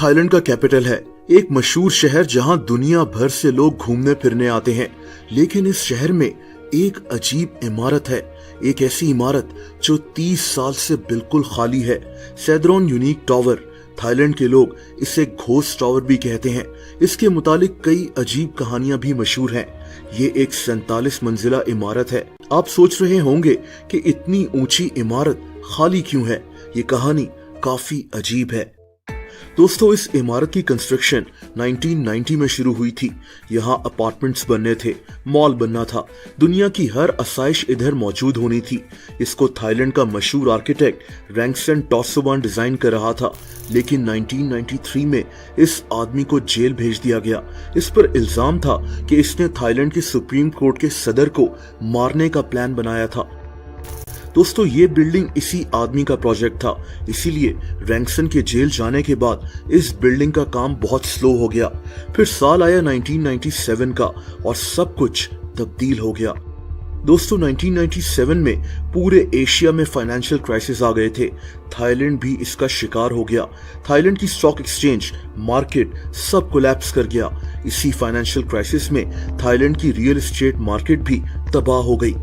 Thailand का capital है, एक मशहूर शहर जहां दुनिया भर से लोग घूमने फिरने आते हैं। लेकिन इस शहर में एक अजीब इमारत है, एक ऐसी इमारत जो 30 साल से बिल्कुल खाली है। सैद्रोन यूनिक टावर। थाईलैंड के लोग इसे घोस्ट टावर भी कहते हैं। इसके मुतालिक कई अजीब कहानियां भी मशहूर हैं। ये एक 47 मंजिला इमारत है। आप सोच रहे होंगे कि इतनी ऊंची इमारत खाली क्यों है। ये कहानी काफी अजीब है। दोस्तों, इस इमारत की कंस्ट्रक्शन 1990 में शुरू हुई थी। यहाँ अपार्टमेंट्स बनने थे, मॉल बनना था, दुनिया की हर आसाइश इधर मौजूद होनी थी। इसको थाईलैंड का मशहूर आर्किटेक्ट रैंगसन टॉसोवान डिजाइन कर रहा था। लेकिन 1993 में इस आदमी को जेल भेज दिया गया। इस पर इल्जाम था कि इसने थाईलैंड के सुप्रीम कोर्ट के सदर को मारने का प्लान बनाया था। दोस्तों, ये बिल्डिंग इसी आदमी का प्रोजेक्ट था, इसीलिए रैंगसन के जेल जाने के बाद इस बिल्डिंग का काम बहुत स्लो हो गया। फिर साल आया 1997 का और सब कुछ तब्दील हो गया। दोस्तों, 1997 में पूरे एशिया में फाइनेंशियल क्राइसिस आ गए थे। थाईलैंड भी इसका शिकार हो गया। थाईलैंड की स्टॉक एक्सचेंज, मार्केट सब कोलैप्स कर गया। इसी फाइनेंशियल क्राइसिस में थाईलैंड की रियल एस्टेट मार्केट भी तबाह हो गई।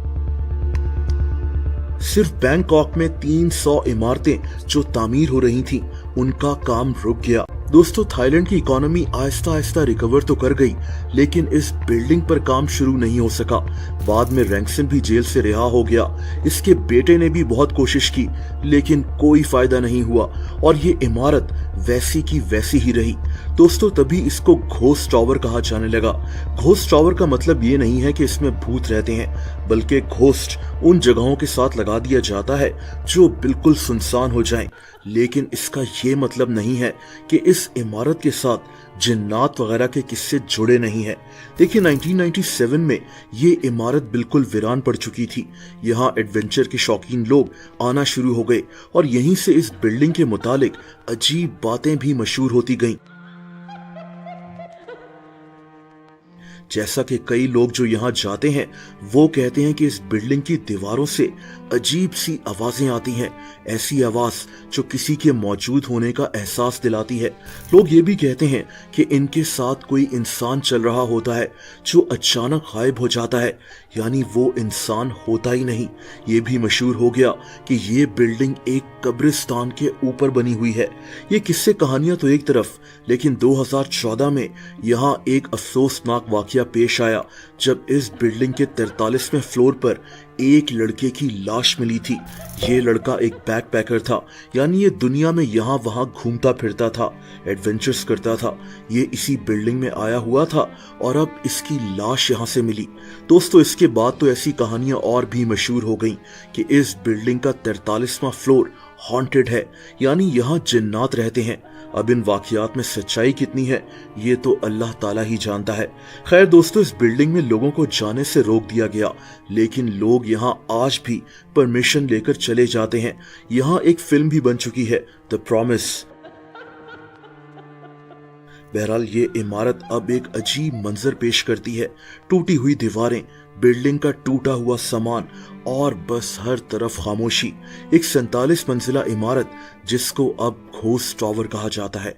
सिर्फ बैंकॉक में 300 इमारतें जो तामीर हो रही थीं, उनका काम रुक गया। दोस्तों, थाईलैंड की इकोनॉमी आहिस्ता आहिस्ता रिकवर तो कर गई, लेकिन इस बिल्डिंग पर काम शुरू नहीं हो सका। बाद में रैंगसन भी जेल से रिहा हो गया। इसके बेटे ने भी बहुत कोशिश की, लेकिन कोई फायदा नहीं हुआ और ये इमारत वैसी की वैसी ही रही। दोस्तों, तभी इसको घोस्ट टावर कहा जाने लगा। घोस्ट टावर का मतलब ये नहीं है कि इसमें भूत रहते हैं, बल्कि घोस्ट उन जगहों के साथ लगा दिया जाता है जो बिल्कुल सुनसान हो जाएं। लेकिन इसका ये मतलब नहीं है कि इस इमारत के साथ जिन्नात वगैरह के किस्से जुड़े नहीं हैं। देखिए, 1997 में ये इमारत बिल्कुल वीरान पड़ चुकी थी। यहाँ एडवेंचर के शौकीन लोग आना शुरू हो गए और यहीं से इस बिल्डिंग के मुतालिक अजीब बातें भी मशहूर होती गईं। जैसा कि कई लोग जो यहाँ जाते हैं वो कहते हैं कि इस बिल्डिंग की दीवारों से अजीब सी आवाजें आती हैं, ऐसी आवाज जो किसी के मौजूद होने का एहसास दिलाती है। लोग ये भी कहते हैं कि इनके साथ कोई इंसान चल रहा होता है जो अचानक गायब हो जाता है, यानी वो इंसान होता ही नहीं। ये भी मशहूर हो गया कि ये बिल्डिंग एक कब्रिस्तान के ऊपर बनी हुई है। ये किस्से कहानियां तो एक तरफ, लेकिन 2014 में यहाँ एक अफसोसनाक वाकया पेश आया जब इस बिल्डिंग के 43वें फ्लोर पर एक लड़के की लाश मिली थी। ये लड़का एक बैकपैकर था, यानी ये दुनिया में यहाँ वहां घूमता फिरता था, एडवेंचर्स करता था। ये इसी बिल्डिंग में आया हुआ था और अब इसकी लाश यहाँ से मिली। दोस्तों, इसके बाद तो ऐसी कहानियां और भी मशहूर हो गईं कि इस बिल्डिंग का 43वां फ्लोर हॉन्टेड है, यानी यहाँ जिन्नात रहते हैं। अब इन वाकयात में सच्चाई कितनी है ये तो अल्लाह ताला ही जानता है। खैर दोस्तों, इस बिल्डिंग में लोगों को जाने से रोक दिया गया, लेकिन लोग यहाँ आज भी परमिशन लेकर चले जाते हैं। यहाँ एक फिल्म भी बन चुकी है, द प्रॉमिस। बहरहाल ये इमारत अब एक अजीब मंजर पेश करती है। टूटी हुई दीवारें, बिल्डिंग का टूटा हुआ सामान और बस हर तरफ खामोशी। एक 47 मंजिला इमारत जिसको अब घोस्ट टावर कहा जाता है।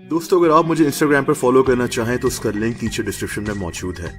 दोस्तों, अगर आप मुझे इंस्टाग्राम पर फॉलो करना चाहें तो उसका लिंक नीचे डिस्क्रिप्शन में मौजूद है।